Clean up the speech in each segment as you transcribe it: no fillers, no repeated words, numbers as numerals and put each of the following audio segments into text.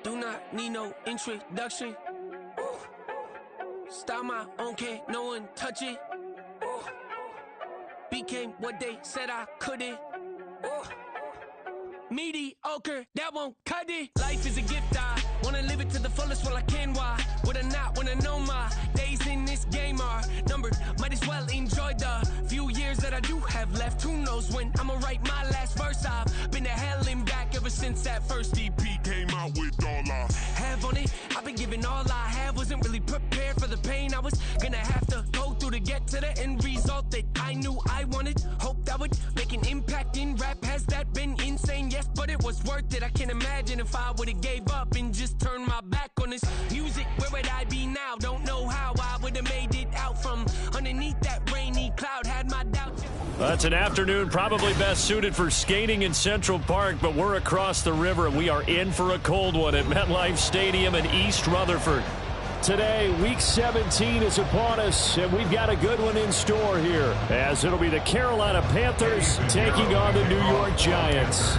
Do not need no introduction. Ooh. Style my own, can't no one touch it. Ooh. Became what they said I couldn't. Ooh. Mediocre, that won't cut it. Life is a gift, I wanna live it to the fullest while I can. Why would I not wanna know my days in this game are numbered? Might as well enjoy the few years that I do have left. Who knows when I'ma write my last verse? I've been to hell and back ever since that first EP came out with all I have on it. I've been giving all I have, wasn't really prepared for the pain I was gonna have to go through to get to the end result that I knew I wanted. Hoped I would make an impact in rap. Has that been insane? Yes, but it was worth it. I can't imagine if I would've gave up and just turned my back on this music. Where would I be now? Don't know how I would've made it out from underneath that rainy cloud. Had my doubts. That's an afternoon probably best suited for skating in Central Park, but we're across the river and we are in for a cold one at MetLife Stadium in East Rutherford. Today, Week 17 is upon us, and we've got a good one in store here, as it'll be the Carolina Panthers taking on the New York Giants.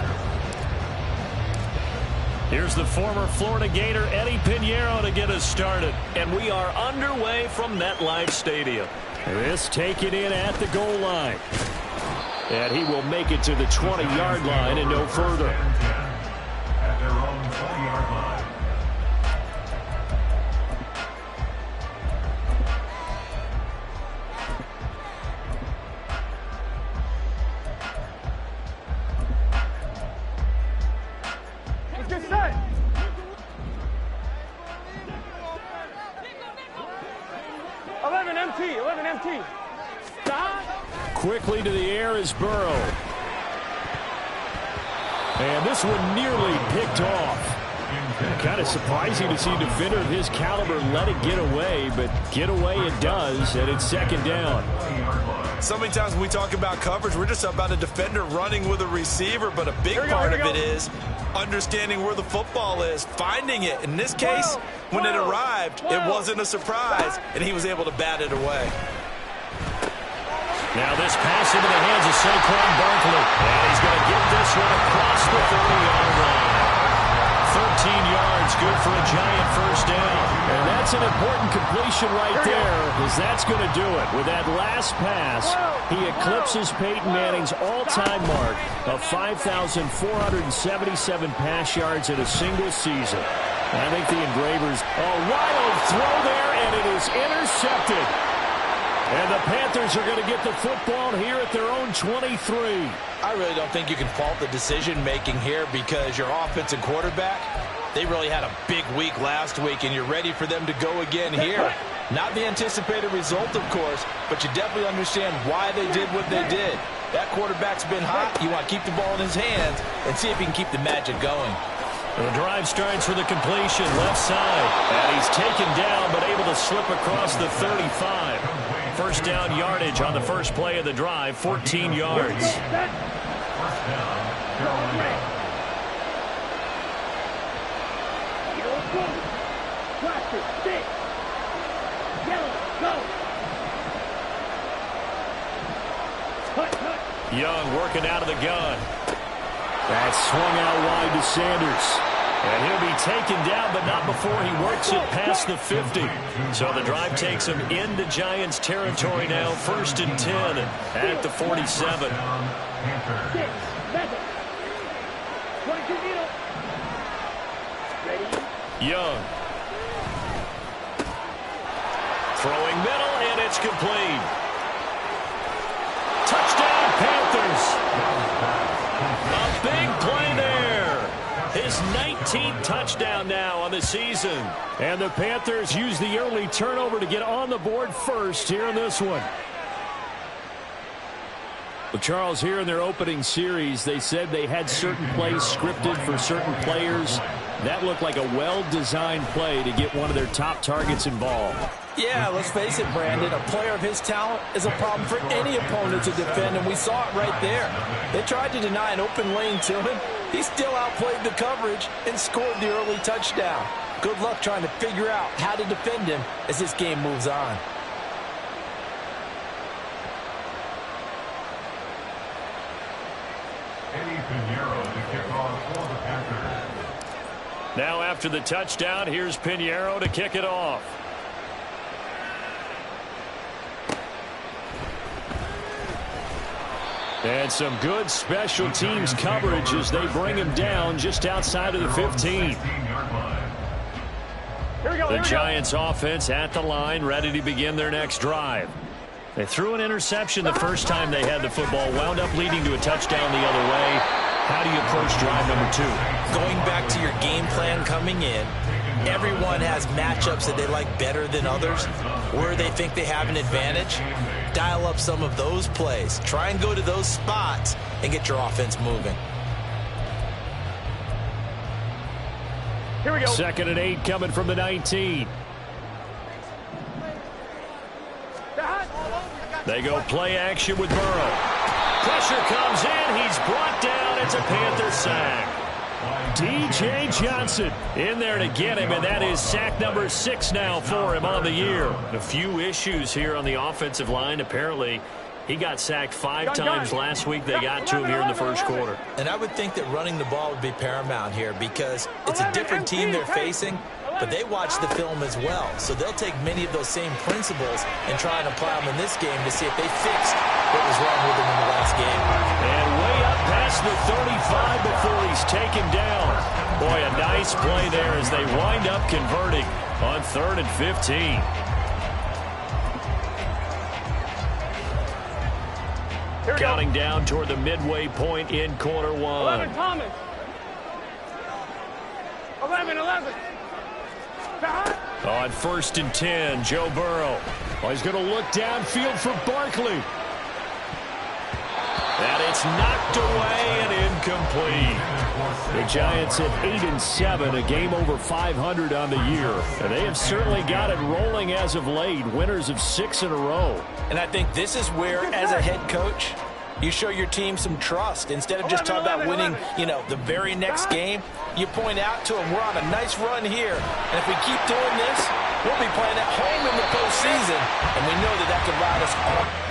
Here's the former Florida Gator, Eddie Pinheiro, to get us started. And we are underway from MetLife Stadium. This taken in at the goal line. And he will make it to the 20-yard line and no further. At their own 20-yard line. Get set. 11 MT, 11 MT. Stop. Quickly to the air is Burrow. And this one nearly picked off. Kind of surprising to see a defender of his caliber let it get away, but get away it does, and it's second down. So many times when we talk about coverage, we're just about a defender running with a receiver, but a big part of it is understanding where the football is, finding it. In this case, when it arrived, it wasn't a surprise, and he was able to bat it away. Now this pass into the hands of Saquon Barkley, and he's going to get this one across the 30-yard line. 13 yards, good for a Giant first down. And that's an important completion right there, as that's going to do it. With that last pass, he eclipses Peyton Manning's all-time mark of 5,477 pass yards in a single season. I think the Engravers, a wild throw there, and it is intercepted. And the Panthers are going to get the football here at their own 23. I really don't think you can fault the decision-making here because your offense and quarterback, they really had a big week last week, and you're ready for them to go again here. Not the anticipated result, of course, but you definitely understand why they did what they did. That quarterback's been hot. You want to keep the ball in his hands and see if he can keep the magic going. The drive starts with a completion left side. And he's taken down but able to slip across the 35. First down yardage on the first play of the drive, 14 yards. First down, Carolina. Young working out of the gun. That's swung out wide to Sanders. And he'll be taken down, but not before he works it past the 50. So the drive takes him into Giants territory now, 1st and 10 at the 47. Young. Throwing middle, and it's complete. Touchdown, Panthers. A big play there. His 19th touchdown now on the season. And the Panthers use the early turnover to get on the board first here in this one. Well, Charles, here in their opening series, they said they had certain plays scripted for certain players. That looked like a well-designed play to get one of their top targets involved. Yeah, let's face it, Brandon. A player of his talent is a problem for any opponent to defend, and we saw it right there. They tried to deny an open lane to him. He still outplayed the coverage and scored the early touchdown. Good luck trying to figure out how to defend him as this game moves on. Eddie Pinheiro to kick off for the Panthers. Now after the touchdown, here's Pinheiro to kick it off. And some good special teams coverage as they bring him down just outside of the 15. The Giants offense at the line, ready to begin their next drive. They threw an interception the first time they had the football, wound up leading to a touchdown the other way. How do you approach drive number 2? Going back to your game plan coming in, everyone has matchups that they like better than others, where they think they have an advantage. Dial up some of those plays. Try and go to those spots and get your offense moving. Here we go. 2nd and 8 coming from the 19. They go play action with Burrow. Pressure comes in. He's brought down. It's a Panther sack. DJ Johnson in there to get him, and that is sack number 6 now for him on the year. A few issues here on the offensive line. Apparently, he got sacked 5 times last week. They got to him here in the first quarter. And I would think that running the ball would be paramount here because it's a different team they're facing, but they watch the film as well. So they'll take many of those same principles and try and apply them in this game to see if they fixed what was wrong with them in the last game. And way up past the 35 before he's taken down. Boy, a nice play there as they wind up converting on 3rd and 15. Counting down toward the midway point in quarter 1. 11, Thomas. 11. On 1st and 10, Joe Burrow. Well, he's going to look downfield for Barkley. And it's knocked away and incomplete. The Giants at 8-7, a game over 500 on the year. And they have certainly got it rolling as of late, winners of 6 in a row. And I think this is where, as a head coach, you show your team some trust. Instead of just talking about winning, the very next game, you point out to them, we're on a nice run here. And if we keep doing this, we'll be playing at home in the postseason. And we know that can ride us all.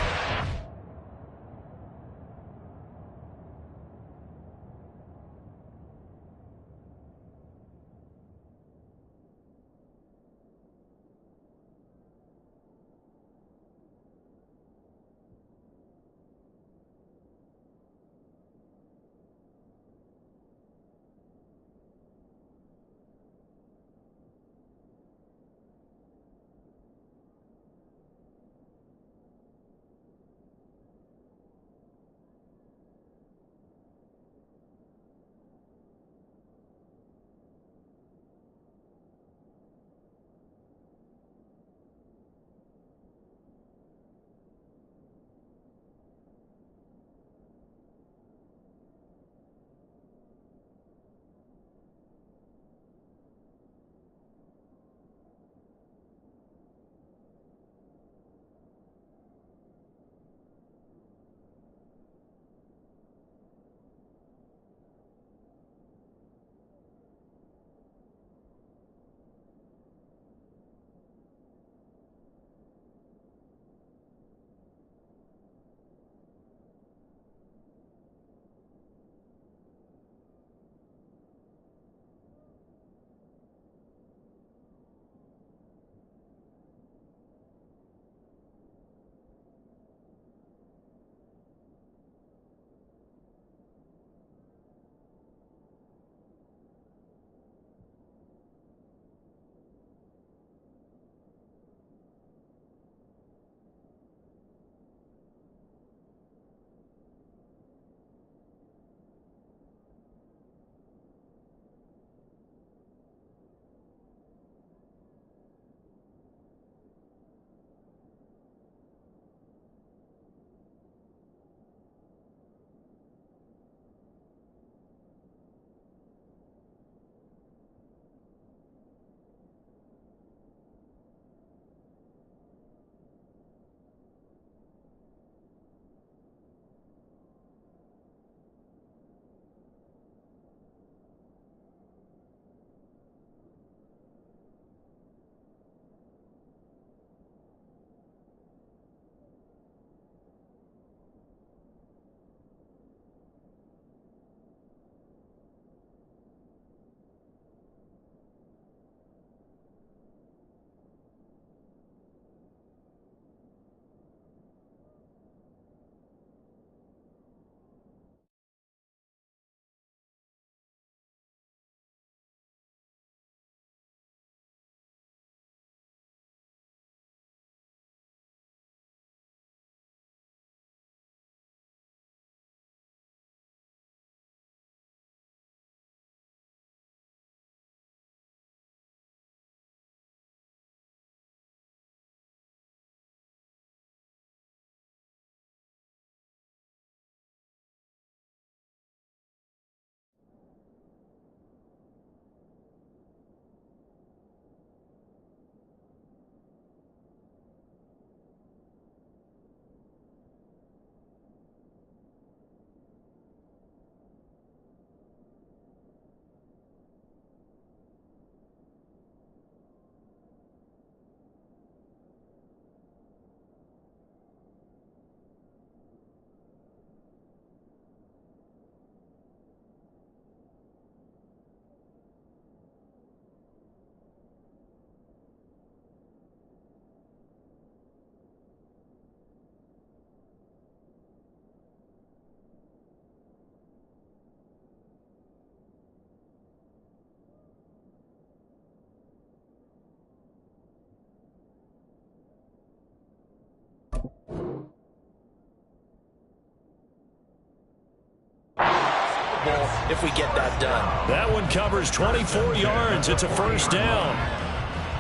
Bowl if we get that done. That one covers 24 yards. It's a first down.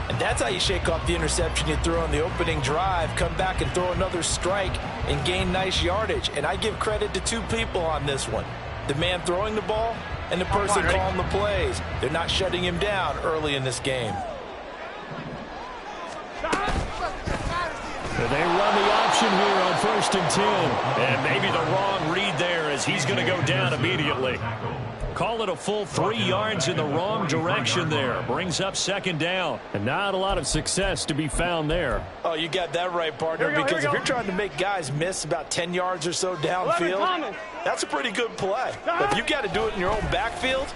And that's how you shake off the interception you threw on the opening drive, come back and throw another strike and gain nice yardage. And I give credit to two people on this one. The man throwing the ball and the person calling the plays. They're not shutting him down early in this game. They run the option here on 1st and 10. And maybe the wrong read there as he's going to go down immediately. Call it a full 3 yards in the wrong direction there. Brings up 2nd down. And not a lot of success to be found there. Oh, you got that right, partner, because if you're trying to make guys miss about 10 yards or so downfield, that's a pretty good play. But if you got to do it in your own backfield,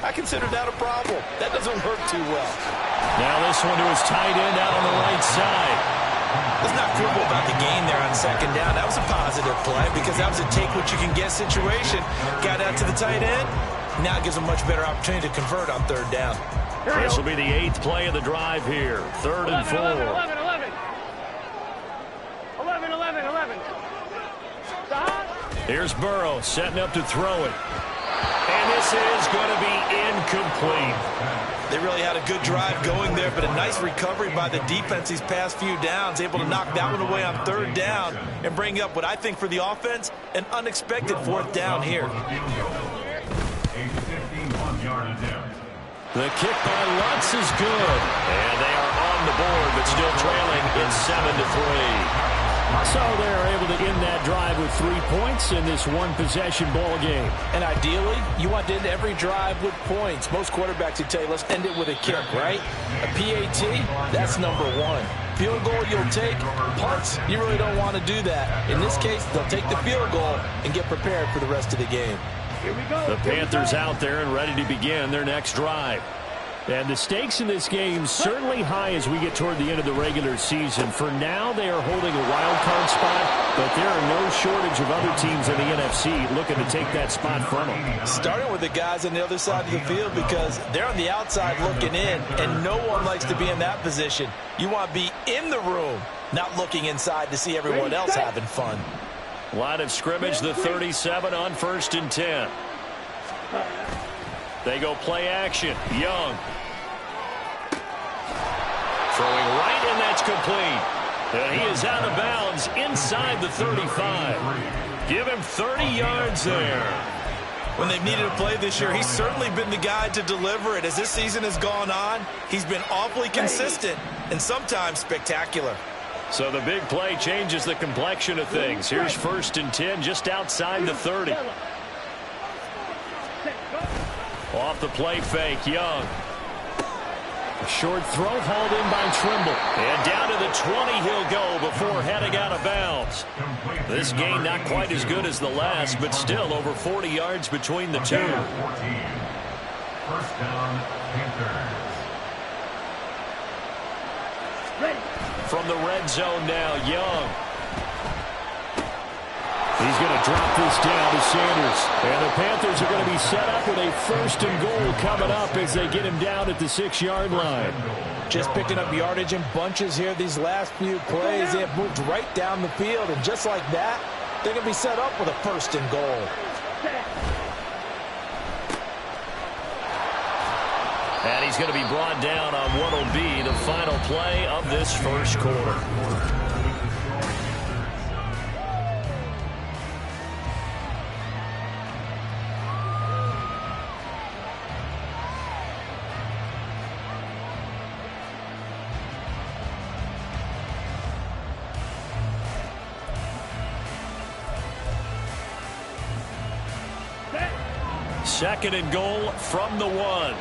I consider that a problem. That doesn't work too well. Now this one to his tight end out on the right side. Let's not quibble about the gain there on 2nd down. That was a positive play because that was a take-what-you-can-get situation. Got out to the tight end. Now it gives a much better opportunity to convert on 3rd down. This will be the 8th play of the drive here. 3rd and 4. 11. Here's Burrow setting up to throw it. And this is going to be incomplete. They really had a good drive going there, but a nice recovery by the defense these past few downs, able to knock that one away on 3rd down and bring up what I think for the offense, an unexpected 4th down here. The kick by Lutz is good. And they are on the board, but still trailing. It's 7-3. So they're able to end that drive with 3 points in this one-possession ball game. And ideally, you want to end every drive with points. Most quarterbacks would tell you, let's end it with a kick, right? A PAT, that's number 1. Field goal you'll take. Punts, you really don't want to do that. In this case, they'll take the field goal and get prepared for the rest of the game. The Panthers out there and ready to begin their next drive. And the stakes in this game certainly high as we get toward the end of the regular season. For now, they are holding a wild card spot, but there are no shortage of other teams in the NFC looking to take that spot from them. Starting with the guys on the other side of the field because they're on the outside looking in, and no one likes to be in that position. You want to be in the room, not looking inside to see everyone else having fun. Line of scrimmage, the 37 on 1st and 10. They go play action. Young. Throwing right, and that's complete. And he is out of bounds inside the 35. Give him 30 yards there. When they've needed a play this year, he's certainly been the guy to deliver it. As this season has gone on, he's been awfully consistent and sometimes spectacular. So the big play changes the complexion of things. Here's 1st and 10 just outside the 30. Off the play fake, Young. A short throw hauled in by Trimble. And down to the 20 he'll go before heading out of bounds. This gain not quite as good as the last, but still over 40 yards between the two. 1st down, Panthers. From the red zone now, Young. He's going to drop this down to Sanders. And the Panthers are going to be set up with a 1st and goal coming up as they get him down at the 6-yard line. Just picking up yardage in bunches here these last few plays. They have moved right down the field, and just like that, they're going to be set up with a 1st and goal. And he's going to be brought down on what will be the final play of this first quarter. Second and goal from the 1.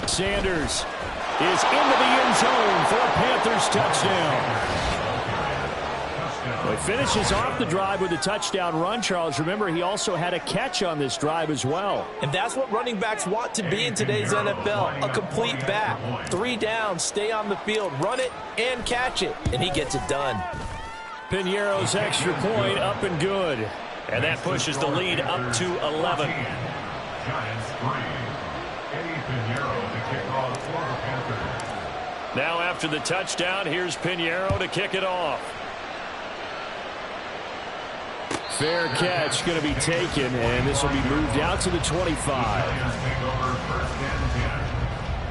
Sanders is into the end zone for a Panthers touchdown. Well, he finishes off the drive with a touchdown run, Charles. Remember, he also had a catch on this drive as well. And that's what running backs want to be in today's NFL, a complete back. 3 downs, stay on the field, run it, and catch it, and he gets it done. Piñeiro's extra point up and good. And that pushes the lead up to 11. Giants 3. Eddie Piñeiro to kick off for the Panthers. Now after the touchdown, here's Piñeiro to kick it off. Fair catch going to be taken, and this will be moved out to the 25. Giants take over first and 10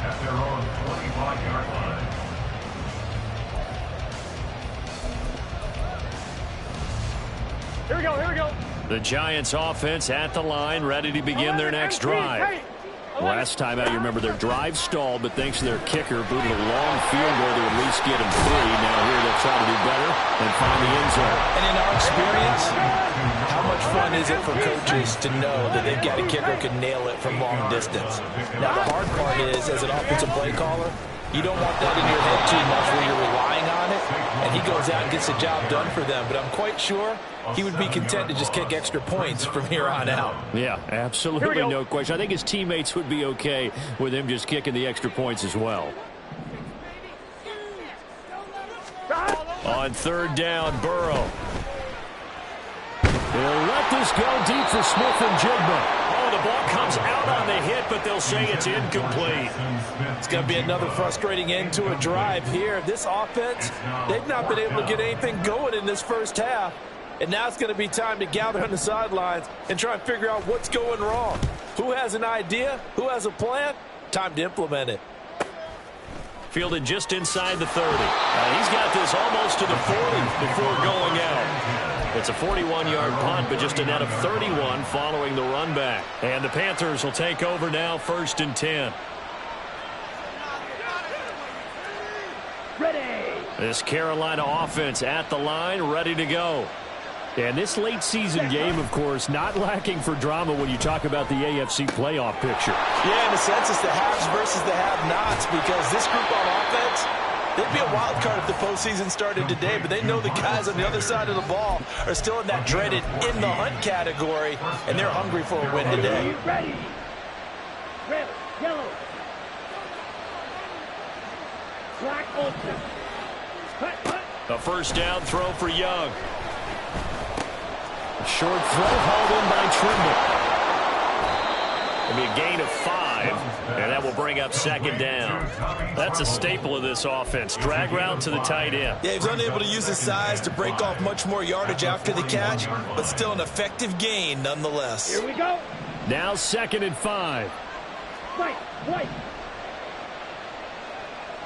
at their own 25-yard line. Here we go, here we go. The Giants offense at the line, ready to begin their next drive. Last time out, you remember their drive stalled, but thanks to their kicker, booted a long field goal to at least get them 3. Now here they'll try to do better and find the end zone. And in our experience, how much fun is it for coaches to know that they've got a kicker who can nail it from long distance? Now, the hard part is, as an offensive play caller, you don't want that in your head too much where you're relying on it, and he goes out and gets the job done for them. But I'm quite sure he would be content to just kick extra points from here on out. Yeah, absolutely no question. I think his teammates would be okay with him just kicking the extra points as well. On third down, Burrow. They'll let this go deep for Smith and Jigba. Oh, the ball comes out on the hit, but they'll say it's incomplete. It's going to be another frustrating end to a drive here. This offense, they've not been able to get anything going in this first half. And now it's going to be time to gather on the sidelines and try and figure out what's going wrong. Who has an idea? Who has a plan? Time to implement it. Fielded just inside the 30. He's got this almost to the 40 before going out. It's a 41-yard punt, but just a net of 31 following the run back. And the Panthers will take over now, 1st and 10. Ready. This Carolina offense at the line, ready to go. And this late season game, of course, not lacking for drama when you talk about the AFC playoff picture. Yeah, in a sense, it's the haves versus the have-nots, because this group on offense, they'd be a wild card if the postseason started today, but they know the guys on the other side of the ball are still in that dreaded in-the-hunt category, and they're hungry for a win today. Ready. Red, yellow. Black open. Cut. A first down throw for Young. A short throw hauled in by Trimble. It'll be a gain of 5, and that will bring up 2nd down. That's a staple of this offense. Drag route to the tight end. Yeah, he's unable to use his size to break off much more yardage after the catch, but still an effective gain nonetheless. Here we go. Now 2nd and 5. Right.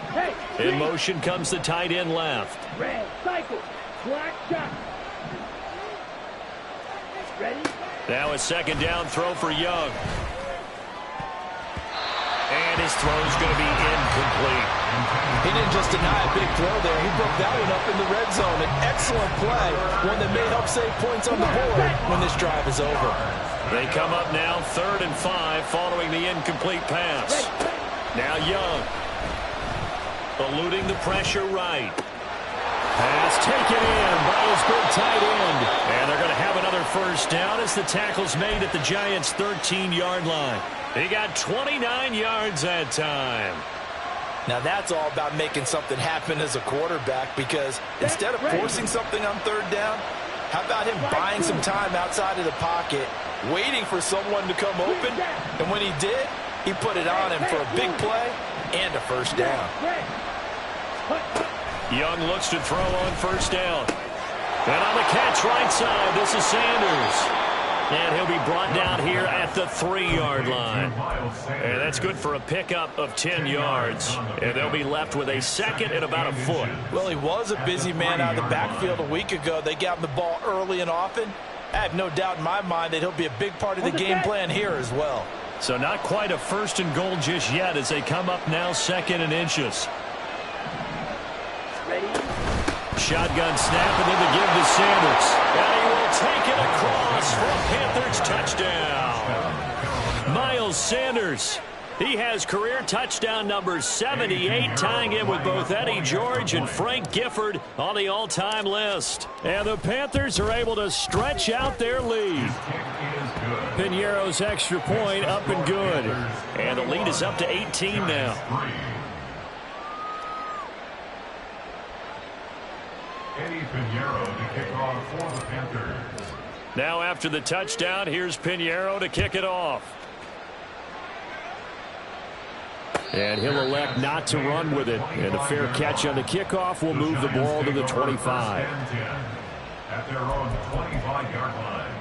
Hey, in motion comes the tight end left. red, cycle, black shot. Ready? Now a 2nd down throw for Young. And his throw's going to be incomplete. He didn't just deny a big throw there. He broke that one up in the red zone. An excellent play, one that may help save points on the board when this drive is over. They come up now 3rd and 5 following the incomplete pass. Now Young. Eluding the pressure right. Pass taken in by his big tight end. And they're going to have another first down as the tackle's made at the Giants' 13-yard line. He got 29 yards that time. Now that's all about making something happen as a quarterback, because instead of forcing something on 3rd down, how about him buying some time outside of the pocket, waiting for someone to come open, and when he did, he put it on him for a big play and a first down. Young looks to throw on 1st down. And on the catch right side, this is Sanders. And he'll be brought down here at the 3-yard line. And that's good for a pickup of 10 yards. And they'll be left with a 2nd and about a foot. Well, he was a busy man out of the backfield a week ago. They got him the ball early and often. I have no doubt in my mind that he'll be a big part of the game plan here as well. So not quite a 1st and goal just yet as they come up now 2nd and inches. Ready? Shotgun snap, and then the give to Sanders. And he will take it across for a Panthers touchdown. Miles Sanders. He has career touchdown number 78, tying in with both Eddie George and Frank Gifford on the all-time list. And the Panthers are able to stretch out their lead. Piñeiro's extra point up and good. And the lead is up to 18 now. Eddie Piñeiro to kick off for the Panthers. Now after the touchdown, here's Piñeiro to kick it off. And he'll elect not to run with it. And a fair catch on the kickoff will move the ball to the 25. at their own 25-yard line.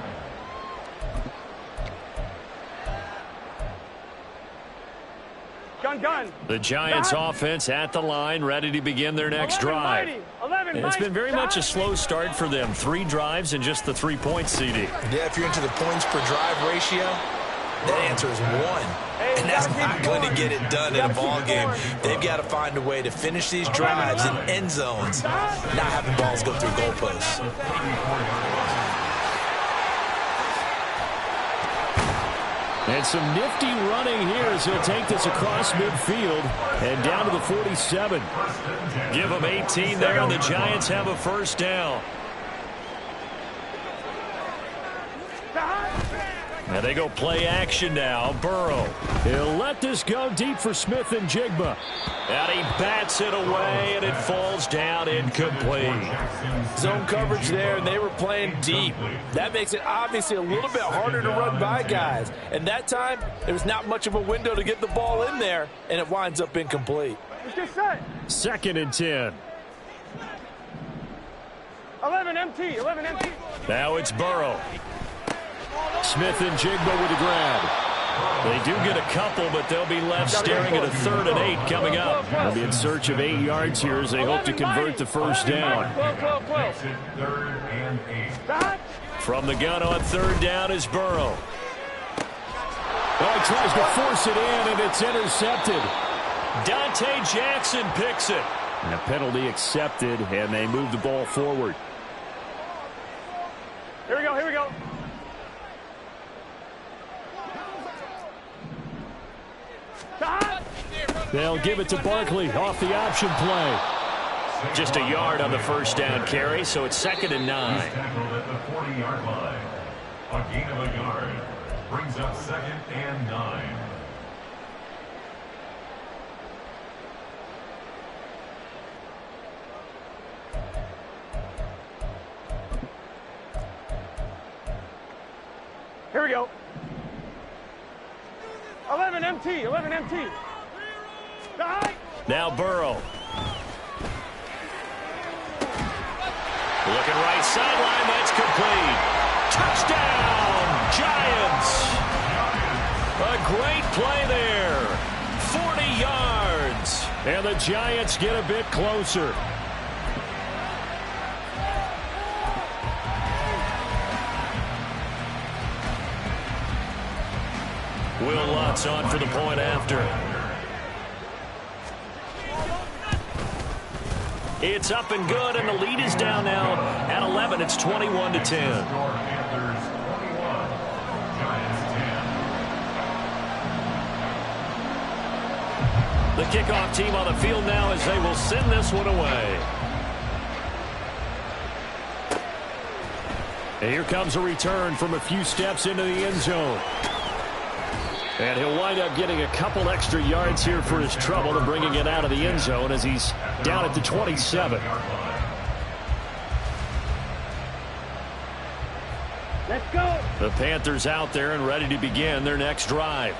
Gun. The Giants offense at the line, ready to begin their next drive. It's been very much a slow start for them. 3 drives and just the 3 points, CD. Yeah, if you're into the points per drive ratio, that answer is 1. And that's not going to get it done in a ball game. They've got to find a way to finish these drives in end zones, not having balls go through goalposts. And some nifty running here as he'll take this across midfield and down to the 47. Give them 18 there, and the Giants have a first down. And they go play action now. Burrow. He'll let this go deep for Smith and Jigba. And he bats it away, and it falls down incomplete. Zone coverage there, and they were playing deep. That makes it obviously a little bit harder to run by guys. And that time, there was not much of a window to get the ball in there, and it winds up incomplete. Second and 10. 11 MT. Now it's Burrow. Smith and Jigba with a grab. They do get a couple, but they'll be left staring at a 3rd and 8 coming up. They'll be in search of 8 yards here as they hope to convert the first down. From the gun on 3rd down is Burrow. Oh, he tries to force it in, and it's intercepted. Dante Jackson picks it. And a penalty accepted, and they move the ball forward. Here we go. They'll give it to Barkley off the option play. Just a yard on the first down carry, so it's 2nd and 9. He's tackled at the 40-yard line. A gain of a yard brings up 2nd and 9. Here we go. 11 MT. Now Burrow. Looking right sideline, that's complete. Touchdown, Giants. A great play there. 40 yards. And the Giants get a bit closer. Will Lutz on for the point after. It's up and good, and the lead is down now at 11. It's 21 to 10. Panthers 21, Giants 10. The kickoff team on the field now as they will send this one away. And here comes a return from a few steps into the end zone. And he'll wind up getting a couple extra yards here for his trouble and bringing it out of the end zone as he's down at the 27. Let's go. The Panthers out there and ready to begin their next drive.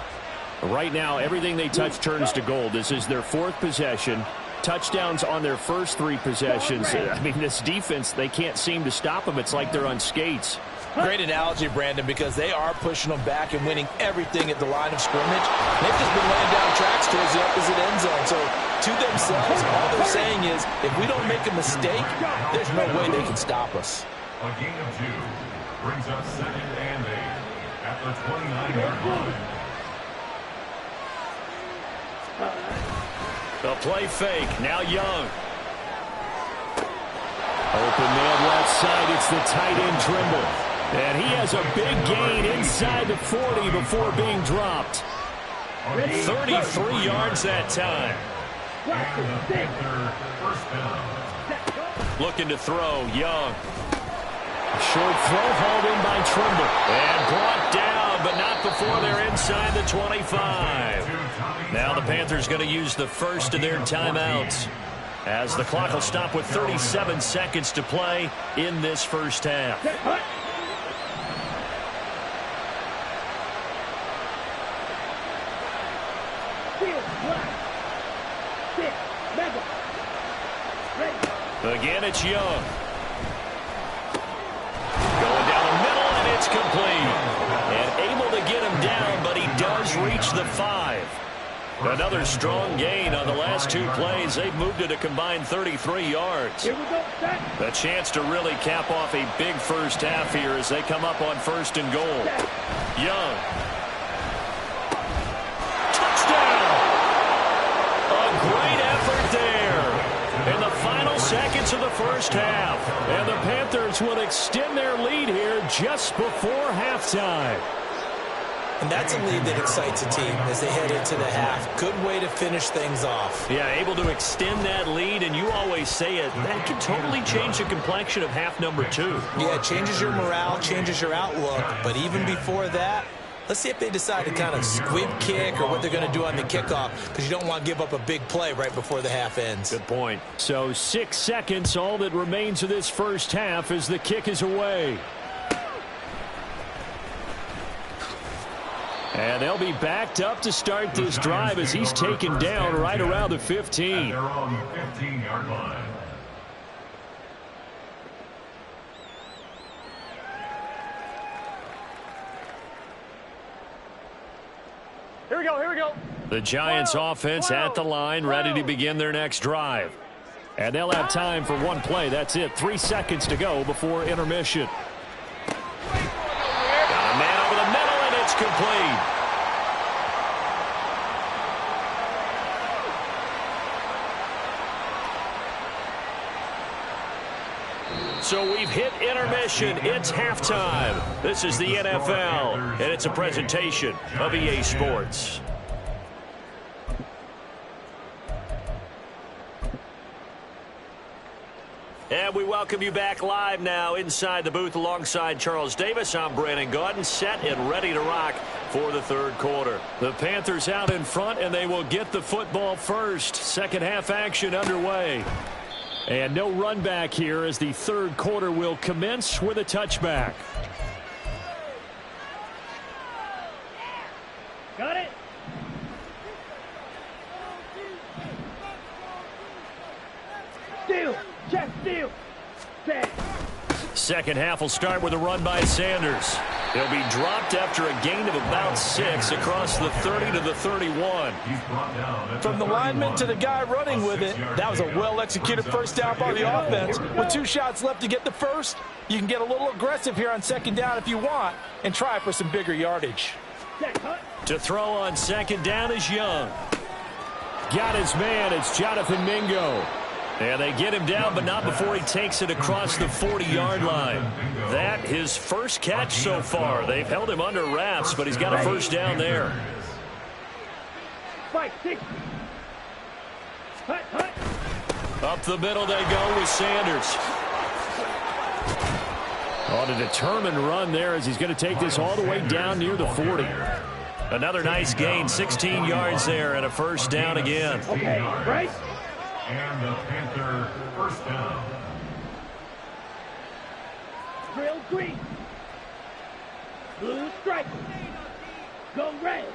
Right now, everything they touch turns to gold. This is their 4th possession. Touchdowns on their first 3 possessions. I mean, this defense, they can't seem to stop them. It's like they're on skates. Great analogy, Brandon, because they are pushing them back and winning everything at the line of scrimmage. They've just been laying down tracks towards the opposite end zone. So, to themselves, all they're saying is, if we don't make a mistake, there's no way they can stop us. A gain of 2 brings up 2nd and 8 at the 29-yard line. The play fake. Now Young. Open man left side. It's the tight end Trimble. And he has a big gain inside the 40 before being dropped. 33 yards that time. And the Panther first down. Looking to throw. Young. A short throw hauled in by Trimble. And brought down, but not before they're inside the 25. Now the Panthers going to use the first of their timeouts, as the clock will stop with 37 seconds to play in this first half. Again, it's Young. Another strong gain on the last 2 plays. They've moved it a combined 33 yards. Here we go, set. A chance to really cap off a big first half here as they come up on 1st and goal. Young. Touchdown! A great effort there in the final seconds of the first half. And the Panthers will extend their lead here just before halftime. And that's a lead that excites a team as they head into the half. Good way to finish things off. Yeah, able to extend that lead, and you always say it, that can totally change the complexion of half number 2. Yeah, it changes your morale, changes your outlook. But even before that, let's see if they decide to kind of squib kick or what they're going to do on the kickoff, because you don't want to give up a big play right before the half ends. Good point. So 6 seconds, all that remains of this first half as the kick is away. And they'll be backed up to start this drive as he's taken down right around the 15. They're on the 15-yard line. Here we go, here we go. The Giants offense at the line, ready to begin their next drive. And they'll have time for one play. That's it. 3 seconds to go before intermission. Got a man over the middle, and it's complete. So we've hit intermission. It's halftime. This is the NFL, and it's a presentation of EA Sports. And we welcome you back live now inside the booth alongside Charles Davis. I'm Brandon Gaudin, set and ready to rock for the third quarter. The Panthers out in front, and they will get the football first. Second half action underway. And no run back here as the third quarter will commence with a touchback. Got it. Steal. Check steal. Set. Second half will start with a run by Sanders. He'll be dropped after a gain of about 6 across the 30 to the 31. From the lineman to the guy running with it, that was a well-executed first down by the offense. With 2 shots left to get the first, you can get a little aggressive here on second down if you want and try for some bigger yardage. To throw on second down is Young. Got his man. It's Jonathan Mingo. And they get him down, but not before he takes it across the 40-yard line. That his first catch so far. They've held him under wraps, but he's got a first down there. Up the middle they go with Sanders. On a determined run there as he's going to take this all the way down near the 40. Another nice gain, 16 yards there, and a first down again. Okay, right. And the Panther first down. Drill green. Blue stripe. Go red.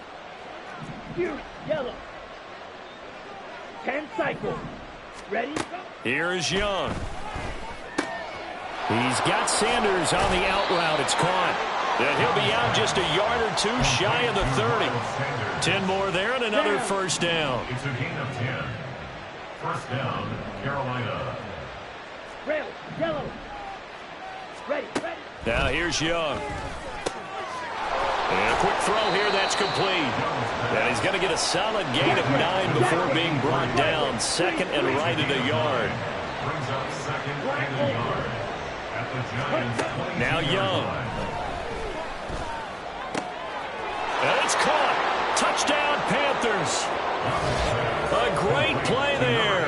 Fury yellow. 10 cycles. Ready? Go. Here is Young. He's got Sanders on the out route. It's caught. And he'll be out just a yard or 2 shy of the 30. 10 more there and another first down. It's a gain of 10. First down, Carolina. Red, yellow. Ready, ready. Now here's Young. And a quick throw here, that's complete. And he's going to get a solid gain of 9 before being brought down. Second and right at a yard. Brings up second and a yard. At the Giants' 20. Now Young. And it's caught. Touchdown, Panthers. A great play there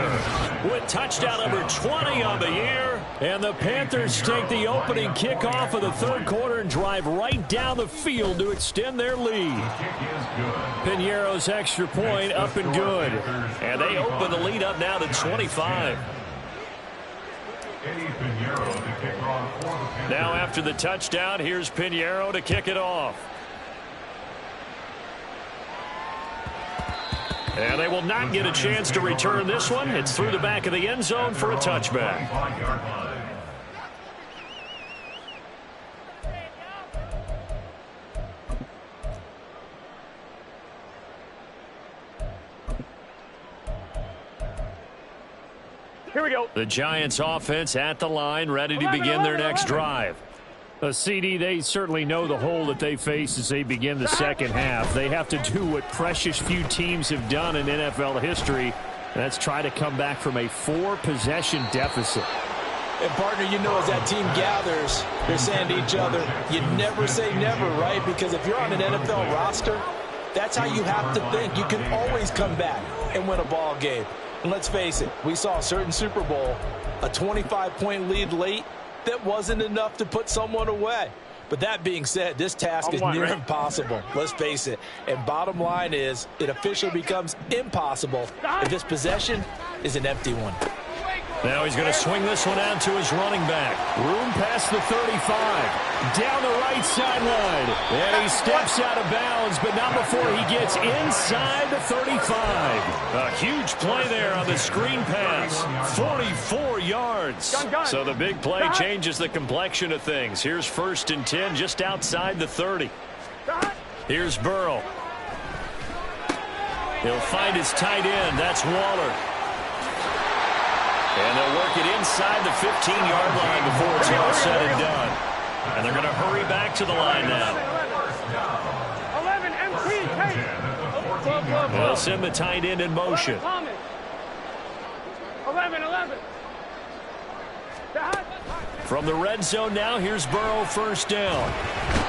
with touchdown number 20 on the year. And the Panthers take the opening kickoff of the third quarter and drive right down the field to extend their lead. Piñeiro's extra point up and good. And they open the lead up now to 25. Now after the touchdown, here's Piñeiro to kick it off. And they will not get a chance to return this one. It's through the back of the end zone for a touchback. Here we go. The Giants offense at the line, ready to begin their next drive. A CD, they certainly know the hole that they face as they begin the second half. They have to do what precious few teams have done in NFL history. That's try to come back from a 4-possession deficit. And, partner, you know, as that team gathers, they're saying to each other, you never say never, right? Because if you're on an NFL roster, that's how you have to think. You can always come back and win a ball game. And let's face it, we saw a certain Super Bowl, a 25-point lead late, that wasn't enough to put someone away. But that being said, this task is near impossible. Let's face it. And bottom line is, it officially becomes impossible if this possession is an empty one. Now he's going to swing this one out to his running back. Room past the 35. Down the right sideline. And he steps out of bounds, but not before he gets inside the 35. A huge play there on the screen pass. 44 yards. So the big play changes the complexion of things. Here's 1st and 10 just outside the 30. Here's Burrow. He'll find his tight end. That's Waller. And they'll work it inside the 15-yard line before it's all said and done. And they're going to hurry back to the line now. 11, MT, They'll send the tight end in motion. 11. From the red zone now, here's Burrow, 1st down.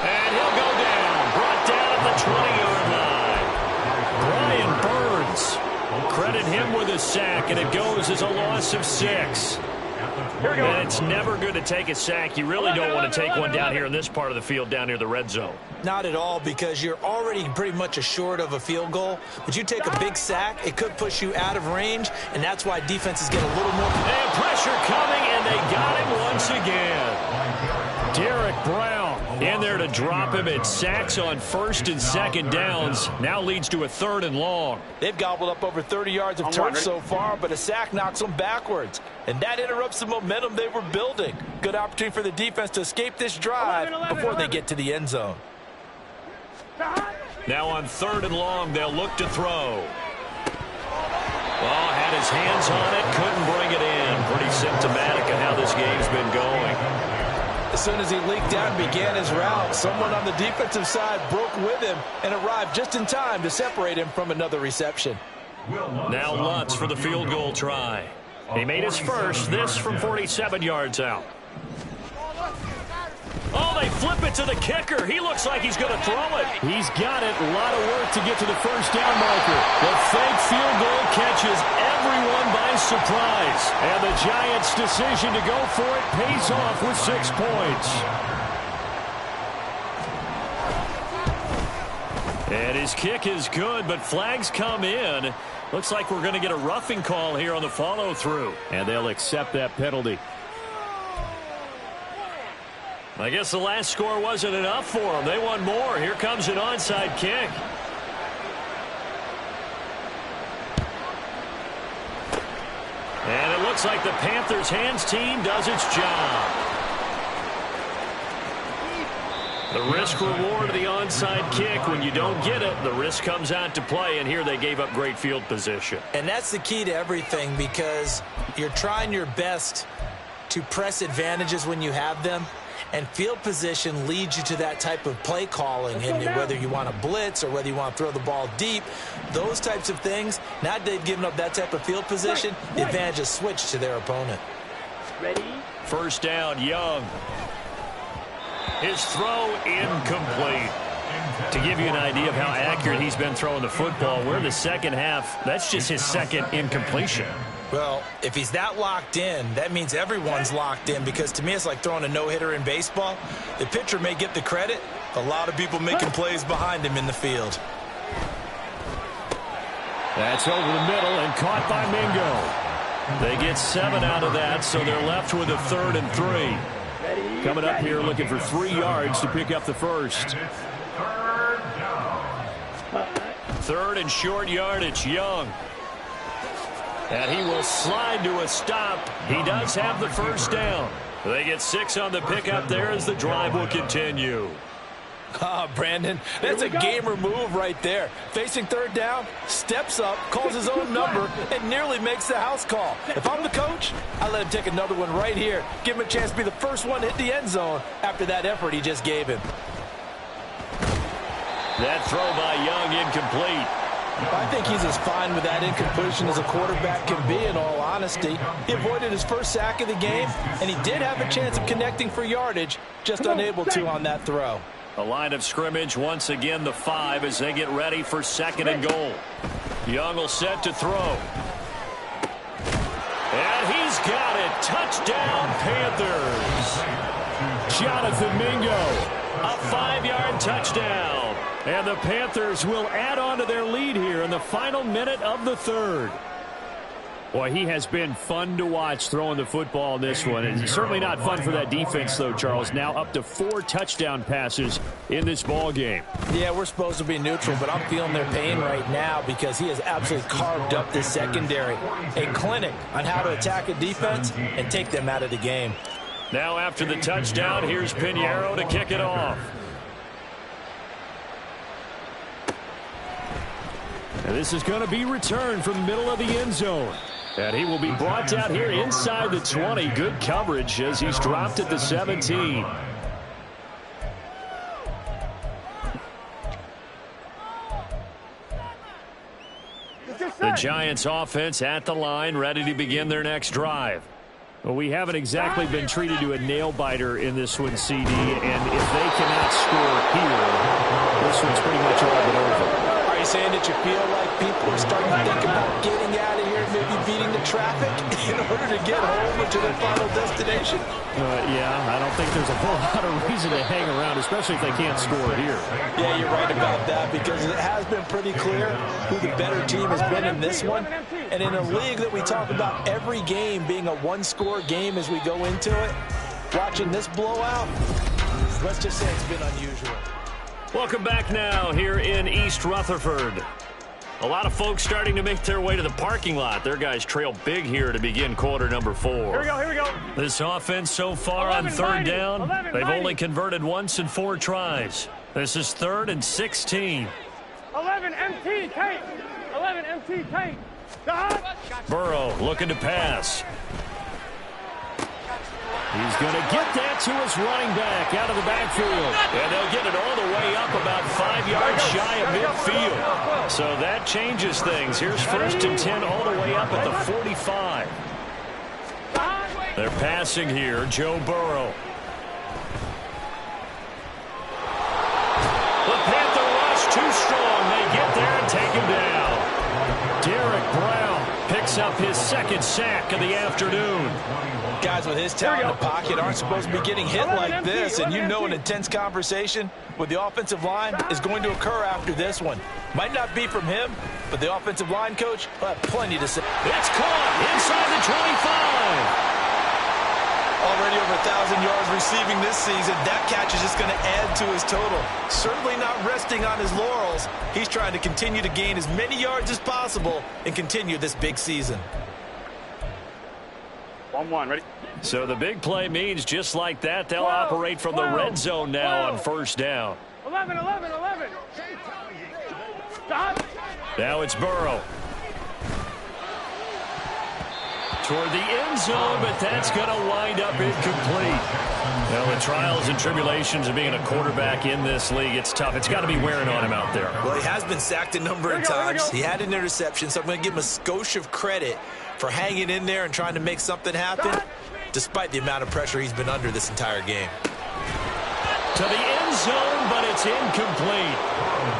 And he'll go down. Brought down at the 20-yard line. Brian Burns. Credit him with a sack, and it goes as a loss of 6. And it's never good to take a sack. You really don't want to take one down here in this part of the field, down near the red zone. Not at all, because you're already pretty much assured of a field goal. But you take a big sack, it could push you out of range, and that's why defenses get a little more. And pressure coming, and they got him once again. Derek Brown in there to drop him. It sacks on 1st and 2nd downs. Now leads to a 3rd and long. They've gobbled up over 30 yards of turf so far, but a sack knocks them backwards. And that interrupts the momentum they were building. Good opportunity for the defense to escape this drive before they get to the end zone. Now on 3rd and long, they'll look to throw. Oh, had his hands on it, couldn't bring it in. Pretty symptomatic of how this game's been going. As soon as he leaked out and began his route, someone on the defensive side broke with him and arrived just in time to separate him from another reception. Now Lutz for the field goal try. He made his first, this from 47 yards out. Oh, they flip it to the kicker. He looks like he's going to throw it. He's got it. A lot of work to get to the 1st down marker. The fake field goal catches everyone by surprise. And the Giants' decision to go for it pays off with 6 points. And his kick is good, but flags come in. Looks like we're going to get a roughing call here on the follow-through. And they'll accept that penalty. I guess the last score wasn't enough for them. They want more. Here comes an onside kick. And it looks like the Panthers' hands team does its job. The risk-reward of the onside kick, when you don't get it, the risk comes out to play, and here they gave up great field position. And that's the key to everything, because you're trying your best to press advantages when you have them. And field position leads you to that type of play calling, and whether you want to blitz or whether you want to throw the ball deep, those types of things, now that they've given up that type of field position, the advantage is switched to their opponent. Ready? 1st down, Young. His throw incomplete. To give you an idea of how accurate he's been throwing the football, we're in the second half. That's just his 2nd incompletion. Well, if he's that locked in, that means everyone's locked in, because to me it's like throwing a no-hitter in baseball. The pitcher may get the credit. A lot of people making plays behind him in the field. That's over the middle and caught by Mingo. They get 7 out of that, so they're left with a 3rd and 3. Coming up here looking for 3 yards to pick up the 1st. 3rd and short yardage, Young. And he will slide to a stop. He does have the 1st down. They get 6 on the pickup there as the drive will continue. Brandon, that's a gamer move right there. Facing third down, steps up, calls his own number, and nearly makes the house call. If I'm the coach, I let him take another one right here. Give him a chance to be the first one to hit the end zone after that effort he just gave him. That throw by Young incomplete. I think he's as fine with that incompletion as a quarterback can be, in all honesty. He avoided his first sack of the game, and he did have a chance of connecting for yardage, just unable to on that throw. The line of scrimmage once again the 5 as they get ready for 2nd and goal. Young will set to throw. And he's got it. Touchdown, Panthers. Jonathan Mingo, a 5-yard touchdown. And the Panthers will add on to their lead here in the final minute of the 3rd. Boy, he has been fun to watch throwing the football in this one. And it's certainly not fun for that defense, though, Charles. Now up to 4 touchdown passes in this ball game. Yeah, we're supposed to be neutral, but I'm feeling their pain right now because he has absolutely carved up this secondary. A clinic on how to attack a defense and take them out of the game. Now after the touchdown, here's Pinheiro to kick it off. And this is going to be returned from the middle of the end zone. And he will be brought out here inside the 20. Good coverage as he's dropped at the 17. The Giants offense at the line, ready to begin their next drive. Well, we haven't exactly been treated to a nail-biter in this one, CD. And if they cannot score here, this one's pretty much all but over. Are you saying that you feel like people are starting to think about getting out of here, maybe beating the traffic in order to get home or to their final destination? Yeah, I don't think there's a whole lot of reason to hang around, especially if they can't score here. Yeah, you're right about that because it has been pretty clear who the better team has been in this one. And in a league that we talk about every game being a one-score game as we go into it, watching this blowout, let's just say it's been unusual. Welcome back now here in East Rutherford. A lot of folks starting to make their way to the parking lot. Their guys trail big here to begin quarter number 4. Here we go. This offense so far on 3rd down, they've only converted once in 4 tries. This is 3rd and 16. 11 MT tape. 11 MT tape. Burrow looking to pass. He's going to get that to his running back out of the backfield. And they'll get it all the way up about 5 yards shy of midfield. So that changes things. Here's 1st and 10 all the way up at the 45. They're passing here. Joe Burrow. The Panther rush too strong. They get there and take him down. Derek Brown picks up his 2nd sack of the afternoon. Guys with his talent in the pocket aren't supposed to be getting hit like this, and you know an intense conversation with the offensive line is going to occur after this one. Might not be from him, but the offensive line coach will have plenty to say. It's caught inside the 25. Already over 1,000 yards receiving this season. That catch is just going to add to his total. Certainly not resting on his laurels. He's trying to continue to gain as many yards as possible and continue this big season. 1-1, ready? So the big play means just like that, they'll operate from the red zone now on 1st down. 11. Stop. Now it's Burrow. Toward the end zone, but that's going to wind up incomplete. Well, the trials and tribulations of being a quarterback in this league, it's tough. It's got to be wearing on him out there. Well, he has been sacked a number of times. He had an interception, so I'm going to give him a skosh of credit for hanging in there and trying to make something happen, despite the amount of pressure he's been under this entire game. To the end zone, but it's incomplete.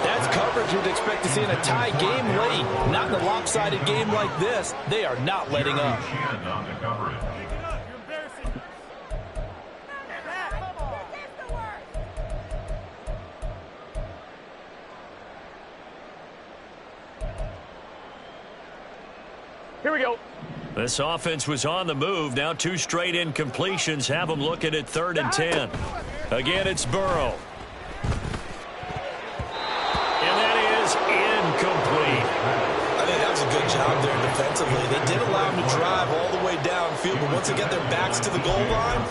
That's coverage you'd expect to see in a tie game late. Not in a lopsided game like this. They are not letting up. Here we go. This offense was on the move. Now 2 straight incompletions have them looking at 3rd and 10. Again, it's Burrow. And that is incomplete. I think that was a good job there defensively. They did allow him to drive all the way downfield, but once they get their backs to the goal line,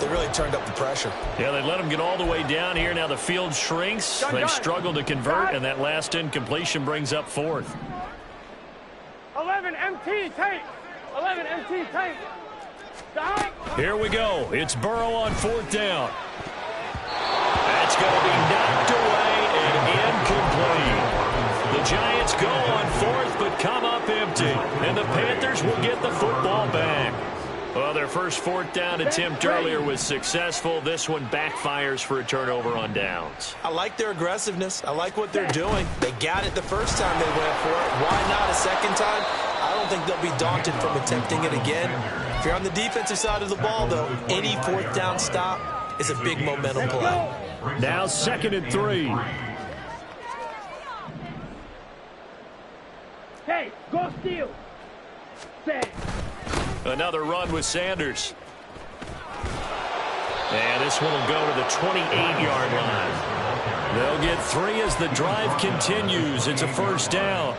They really turned up the pressure. Yeah, they let them get all the way down here. Now the field shrinks. They've struggled to convert, and that last incompletion brings up fourth. 11 MT tape. 11 MT tape. Here we go. It's Burrow on fourth down. That's going to be knocked away and incomplete. The Giants go on fourth but come up empty. And the Panthers will get the football back. Well, their first fourth down attempt earlier was successful. This one backfires for a turnover on downs. I like their aggressiveness. I like what they're doing. They got it the first time they went for it. Why not a second time? I don't think they'll be daunted from attempting it again. If you're on the defensive side of the ball, though, any fourth down stop is a big momentum play. Now 2nd and 3. Hey, go steal. Another run with Sanders. And this one will go to the 28-yard line. They'll get 3 as the drive continues. It's a first down.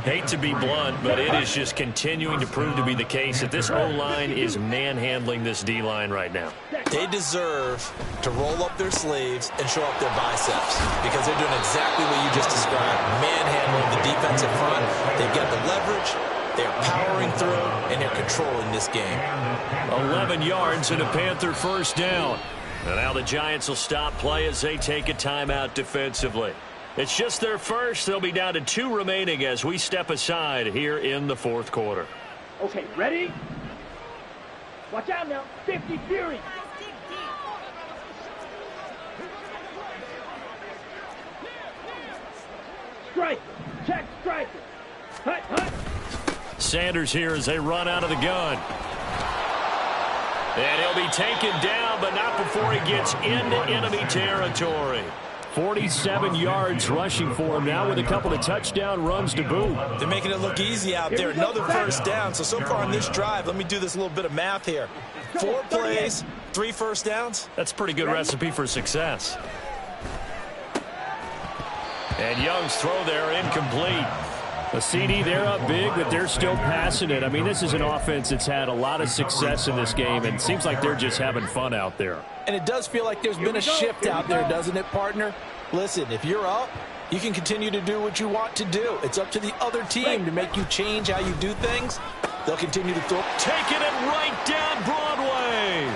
Hate to be blunt, but it is just continuing to prove to be the case that this O-line is manhandling this D-line right now. They deserve to roll up their sleeves and show up their biceps because they're doing exactly what you just described, manhandling the defensive front. They've got the leverage, they're powering through, and they're controlling this game. 11 yards and a Panther first down. And now the Giants will stop play as they take a timeout defensively. It's just their first. They'll be down to 2 remaining as we step aside here in the fourth quarter. Okay, ready? Watch out now. 50 Fury. Strike. Check striker. Hut, hut. Sanders here as they run out of the gun. And he'll be taken down, but not before he gets into enemy territory. 47 yards rushing for him now with a couple of touchdown runs to boot. They're making it look easy out there. Another first down. So far on this drive, let me do this little bit of math here. 4 plays, 3 first downs. That's a pretty good recipe for success. And Young's throw there incomplete. A CD, they're up big, but they're still passing it. I mean, this is an offense that's had a lot of success in this game, and it seems like they're just having fun out there. And it does feel like there's been a shift out there, doesn't it, partner? Listen, if you're up, you can continue to do what you want to do. It's up to the other team to make you change how you do things. They'll continue to throw. Taking it right down Broadway.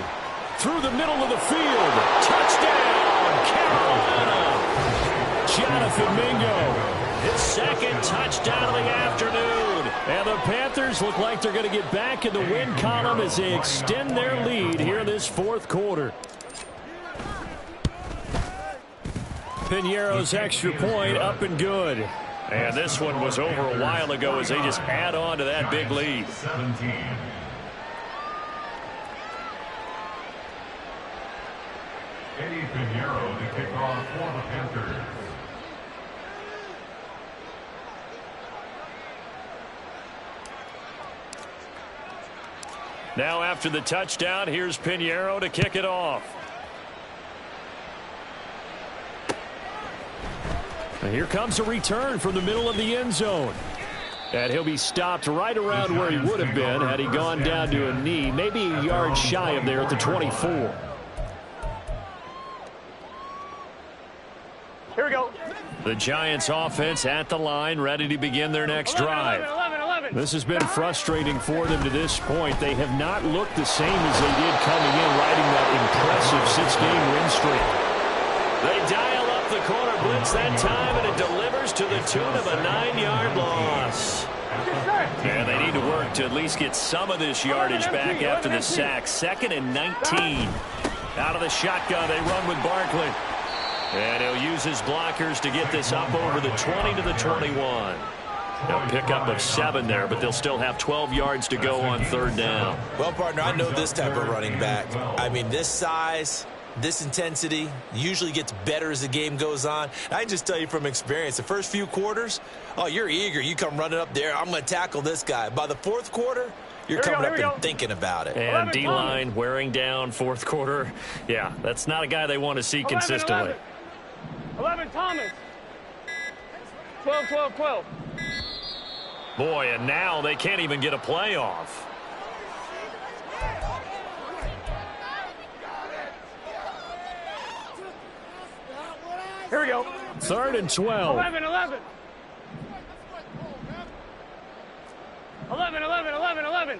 Through the middle of the field. Touchdown, Carolina. Jonathan Mingo. His second touchdown of the afternoon. And the Panthers look like they're going to get back in the win column as they extend their lead here in this fourth quarter. Piñeiro's extra point up and good. And this one was over a while ago as they just add on to that big lead. 17. Eddie Piñeiro to kick off for the Panthers. Now after the touchdown, here's Piñeiro to kick it off. And here comes a return from the middle of the end zone. And he'll be stopped right around where he would have been had he gone down to a knee, maybe a yard shy of there at the 24. Here we go. The Giants offense at the line, ready to begin their next drive. 11. This has been frustrating for them to this point. They have not looked the same as they did coming in, riding that impressive 6-game win streak. They dial up the corner blitz that time, and it delivers to the tune of a 9-yard loss. And they need to work to at least get some of this yardage back after the sack. 2nd and 19. Out of the shotgun, they run with Barkley. And he'll use his blockers to get this up over the 20 to the 21. A pickup of 7 there, but they'll still have 12 yards to go on 3rd down. Well, partner, I know this type of running back. I mean, this size, this intensity usually gets better as the game goes on. I can just tell you from experience, the first few quarters, oh, you're eager. You come running up there, I'm going to tackle this guy. By the 4th quarter, you're coming up and thinking about it. And D-line wearing down 4th quarter. Yeah, that's not a guy they want to see consistently. 11 Thomas. 12. Boy, and now they can't even get a playoff. Here we go. 3rd and 12. 11, 11. 11, 11, 11, 11.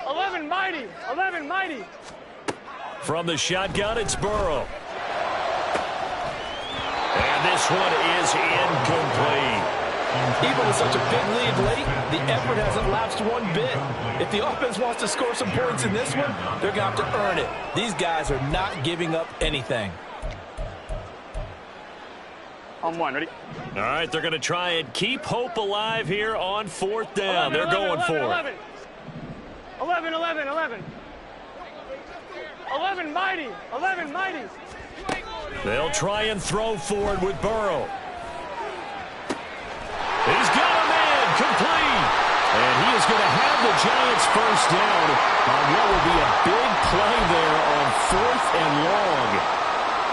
11 mighty. 11 mighty. From the shotgun, it's Burrow. And this one is incomplete. Even with such a big lead late, the effort hasn't lapsed one bit. If the offense wants to score some points in this one, they're going to have to earn it. These guys are not giving up anything. On one, ready? All right, they're going to try and keep hope alive here on 4th down. 11, They're 11, going 11, for 11. it. 11, 11, 11. 11 mighty. 11 mighty. They'll try and throw forward with Burrow. He's got a man complete. And he is going to have the Giants first down on what will be a big play there on 4th and long.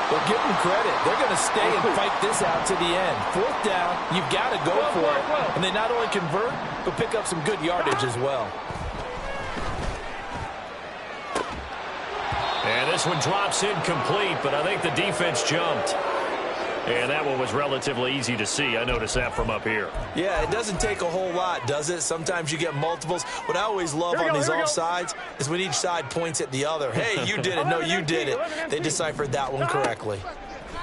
But give them credit. They're going to stay and fight this out to the end. 4th down, you've got to go for it. And they not only convert, but pick up some good yardage as well. And this one drops incomplete, but I think the defense jumped. And that one was relatively easy to see. I noticed that from up here. Yeah, it doesn't take a whole lot, does it? Sometimes you get multiples. What I always love on these offsides is when each side points at the other. Hey, you did it. No, you did it. They deciphered that one correctly.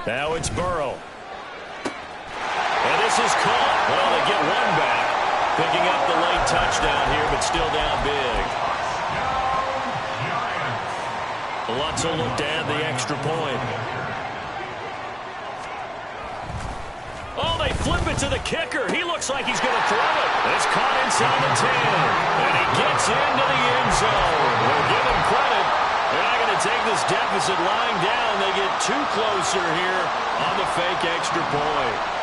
Now it's Burrow. And this is caught. Well, they get one back. Picking up the late touchdown here, but still down big. Lutz will look to add the extra point. Oh, they flip it to the kicker. He looks like he's going to throw it. It's caught inside the 10. And he gets into the end zone. We'll give him credit. They're not going to take this deficit lying down. They get two closer here on the fake extra point.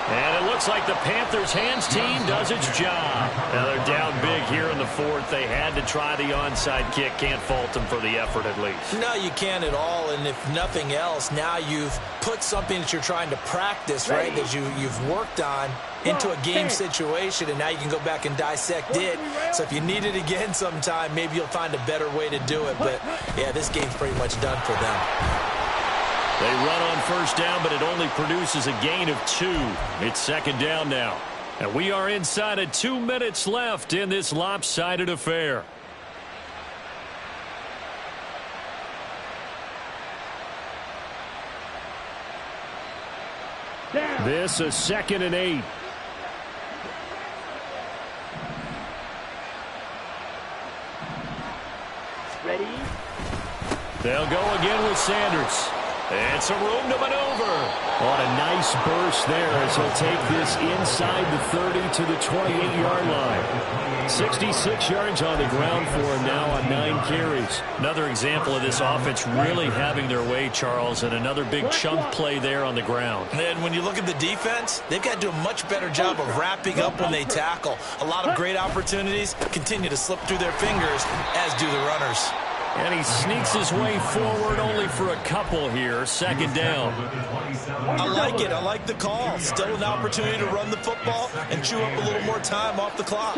And it looks like the Panthers' hands team does its job. Now they're down big here in the 4th. They had to try the onside kick. Can't fault them for the effort at least. No, you can't at all. And if nothing else, now you've put something that you're trying to practice, right, that you've worked on into a game situation, and now you can go back and dissect it. So if you need it again sometime, maybe you'll find a better way to do it. But, yeah, this game's pretty much done for them. They run on first down, but it only produces a gain of 2. It's 2nd down now. And we are inside of 2 minutes left in this lopsided affair. This is 2nd and 8. Ready? They'll go again with Sanders. And some room to maneuver. On a nice burst there as he'll take this inside the 30 to the 28-yard line. 66 yards on the ground for him now on 9 carries. Another example of this offense really having their way, Charles, and another big chunk play there on the ground. And when you look at the defense, they've got to do a much better job of wrapping up when they tackle. A lot of great opportunities continue to slip through their fingers, as do the runners. And he sneaks his way forward only for a couple here. 2nd down. I like it. I like the call. Still an opportunity to run the football and chew up a little more time off the clock.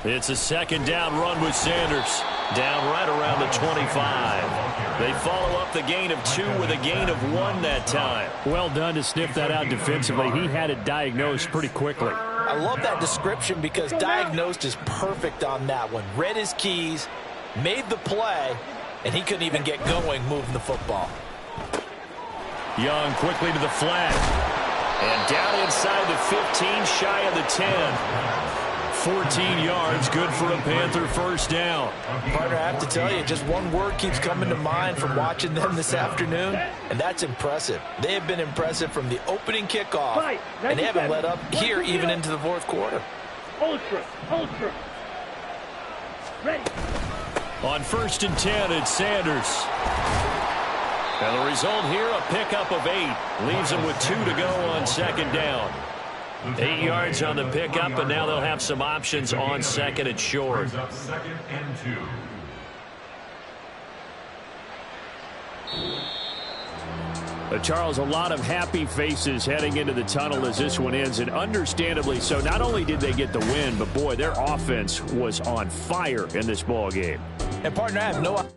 It's a 2nd down run with Sanders. Down right around the 25. They follow up the gain of 2 with a gain of 1 that time. Well done to sniff that out defensively. He had it diagnosed pretty quickly. I love that description because diagnosed is perfect on that one. Read his keys, made the play, and he couldn't even get going moving the football. Young quickly to the flat. And down inside the 15, shy of the 10. 14 yards, good for a Panther first down. Partner, I have to tell you, just one word keeps coming to mind from watching them this afternoon, and that's impressive. They have been impressive from the opening kickoff, and they haven't let up here even into the 4th quarter. Ultra. Ready. On 1st and 10, it's Sanders. And the result here, a pickup of 8. Leaves them with 2 to go on 2nd down. 8 yards on the pickup, and now they'll have some options on 2nd and short. 2nd and 2. Charles, a lot of happy faces heading into the tunnel as this one ends, and understandably so. Not only did they get the win, but boy, their offense was on fire in this ball game. And partner, I have no...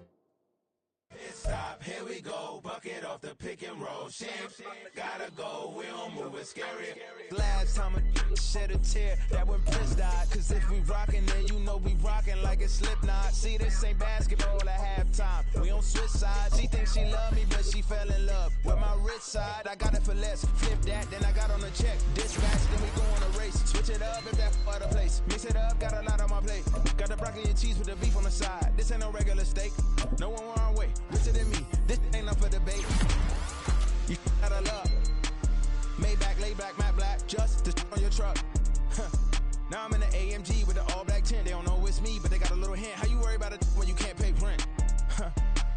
Stop, here we go, bucket off the pick and roll. Gotta go, we don't move it scary. Last time I shed a tear, that when Prince died. Cause if we rockin', then you know we rockin' like a Slipknot. See, this ain't basketball at halftime. We on switch sides. She thinks she love me, but she fell in love with my rich side. I got it for less. Flip that, then I got on a check. Dispatch, then we go on a race. Switch it up if that other place. Mix it up, got a lot on my plate. Got the broccoli and cheese with the beef on the side. This ain't no regular steak. No one wrong way. Richer than me. This ain't up for debate. You out of luck. Maybach, lay back, matte black. Just the on your truck. Now I'm in the AMG with the all black tint. They don't know it's me, but they got a little hint. How you worry about it when you can't pay rent?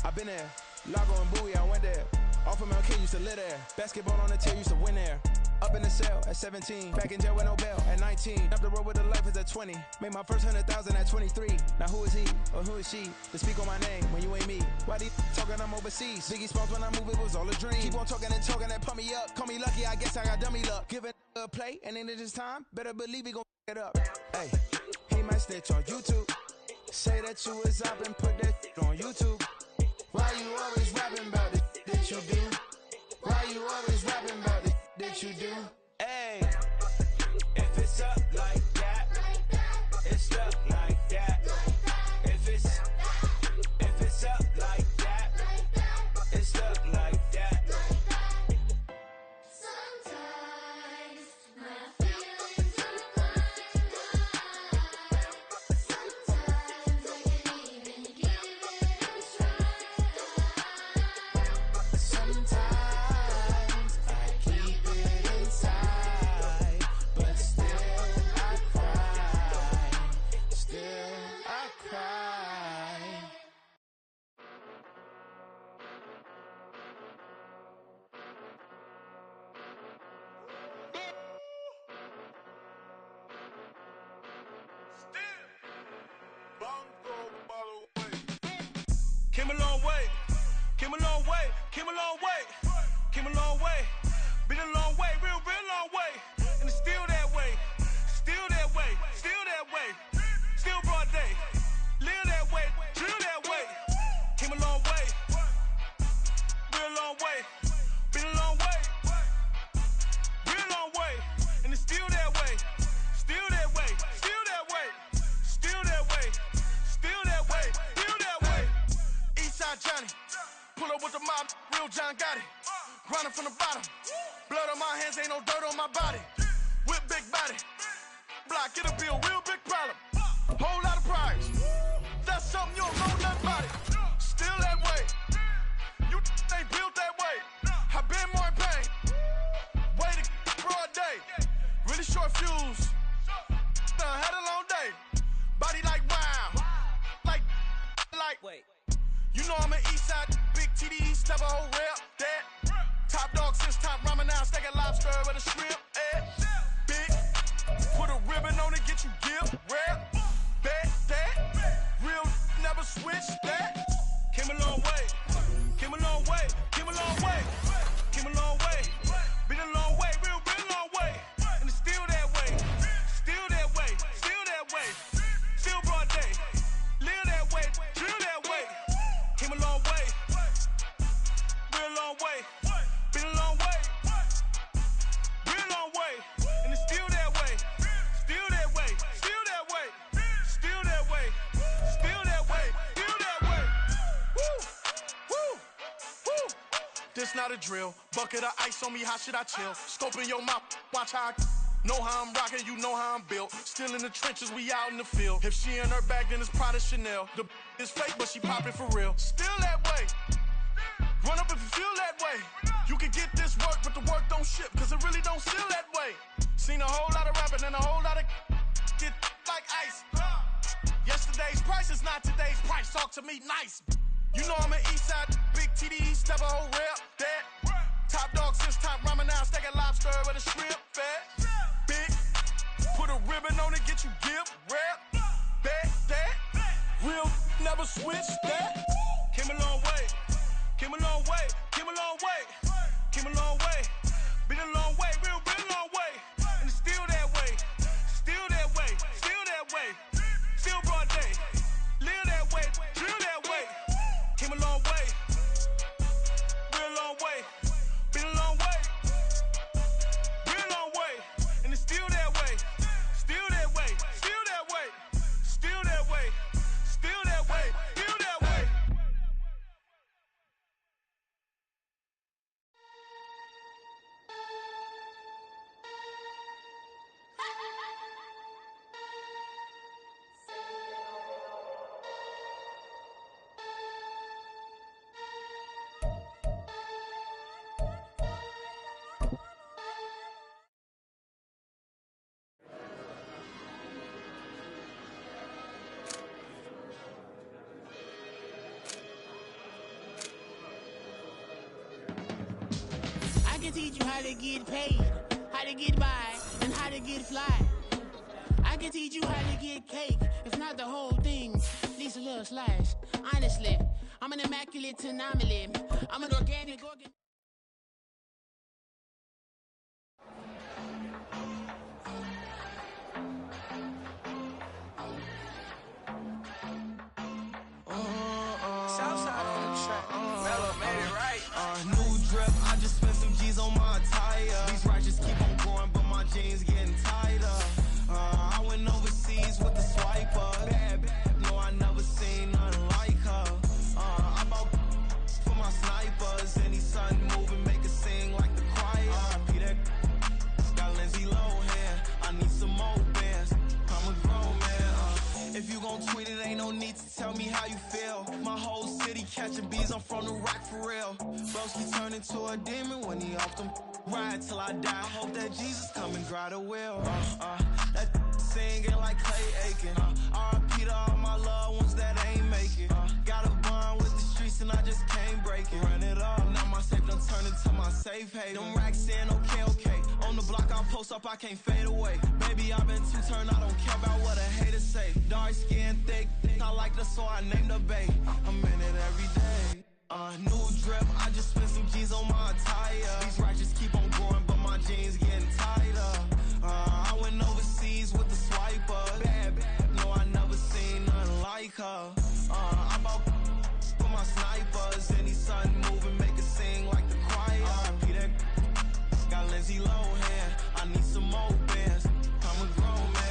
I've been there. Lago and Bowie, I went there. Off of MLK, used to live there. Basketball on the tier, used to win there. Up in the cell at 17. Back in jail with no bail at 19. Up the road with the life is at 20. Made my first 100,000 at 23. Now who is he or who is she to speak on my name when you ain't me? Why they talking I'm overseas? Biggie Smalls when I move, it was all a dream. Keep on talking and pump me up. Call me lucky, I guess I got dummy luck. Give it a play, and then it is time. Better believe he gon' it up. Hey, he might snitch on YouTube. Say that you was up and put that on YouTube. Why you always rapping about it that you do? Why you always rapping about it that you do? Hey, if it's up like that, it's up like that. If it's up like that, it's up like that. Sometimes my feelings are flying high. Sometimes I can't even give it a try. Sometimes I keep it inside, but still I cry. Still I cry. Came a long way, came a long way, came a long way, came a long way, been a long way, real long way, and it's still that way, still that way, still that way, still broad day, live that way, drill that way, came a long way, real long way, been a long way, real long way, and it's still that way, still that way, still that way, still that way, still that way, still that way. Eastside Johnny, pull up with the mob, real John got it. Grinding from the bottom, blood on my hands, ain't no dirt on my body. Whip big body, block, get a bill, real big problem. Whole lot of prize, that's something you don't know nothing about it. Still that way, you ain't built that way. I been more in pain, way to broad day. Really short fuse, had a long day. Body like wow, like. Wait. You know I'm an east side, big TDE, step a whole rep, that. Top dog since top ramen now, steak a lobster with a shrimp, big, put a ribbon on it, get you gift, rap, that, real, never switch, that. Came a long way, came a long way, came a long way, came a long way, been a long way, real long way, and it's still that way, still that way, still that way, still broad day, live that way, drill that way. Came a long way, real long way, been a long way, real long way, and it's still that way, still that way, still that way, still that way, still that way, still that way. Woo, woo, woo. This not a drill, bucket of ice on me, how should I chill? Scope in your mouth, watch how I know how I'm rocking, you know how I'm built. Still in the trenches, we out in the field. If she in her bag, then it's Prada Chanel. The is fake, but she poppin' for real. Still that way. Run up if you feel that way. You can get this work, but the work don't ship, cause it really don't feel that way. Seen a whole lot of rapping and a whole lot of get like ice. Yesterday's price is not today's price. Talk to me nice. You know I'm an east side, big TDE, step a whole rep, that. Top dog since top ramen now, steak a lobster with a shrimp, fat. Big, put a ribbon on it, get you gift, rap, that, real, never switch, that. Came a long way, came a long way, came a long way, Came a long way. Been a long way, real long way. And it's still that way. Still that way. Still that way. Still broad day. Live that way. Drill that way. Came a long way. Real long way. Been a long way. Real long way. And it's still that way. Still that way. Still that way. Still that way. Still that way. Still that way. I can teach you how to get paid, how to get by, and how to get fly. I can teach you how to get cake, if not the whole thing, at least a little slice. Honestly, I'm an immaculate anomaly. I'm an organic organ. Southside on the track. Mellow made it right. New drip, I just spent some G's on my attire. These righteous keep on going, but my jeans getting tighter. I went overseas with the swiper. Bad, no, I never seen nothing like her. I bought for my snipers. Any sun moving, make it sing like the choir. Peter got Lindsay Lohan. I need some more bands. I'm a grown man. If you gon' tweet it, ain't no need to tell me how you feel. My whole city catching bees, I'm from the rock for real. Broski turned into a demon when he off them. Ride till I die. I hope that Jesus come and grab the wheel. That singing like Clay Aiken. R.I.P. to all my loved ones that ain't make it. Got a bond with the streets and I just can't break it. Run it up, now my safe done turned into my safe haven. Them racks in, okay. On the block I'll post up, I can't fade away. Baby, I've been too turned, I don't care about what a hater say. Dark skin, thick, I like the so I named the bay. I'm in it every day. New drip, I just spent some G's on my attire. These righteous keep on going, but my jeans getting tighter. I went overseas with the swiper. Bad, no, I never seen nothing like her. I bought for my snipers. Any sun moving, make it sing like the choir. Peter got Lindsay Lohan. I need some more bands. I'm a grown man.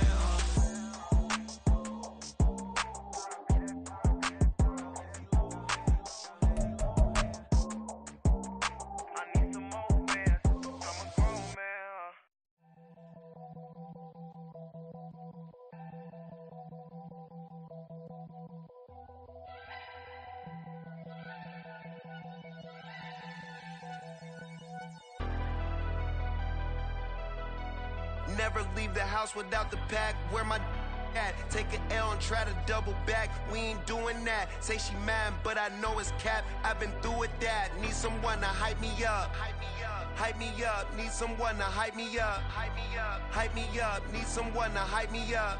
Never leave the house without the pack. Where my at? Take an L and try to double back. We ain't doing that. Say she mad, but I know it's cap. I've been through with that. Need someone to hype me up. Hype me up. Need someone to hype me up. Hype me up. Need someone to hype me up.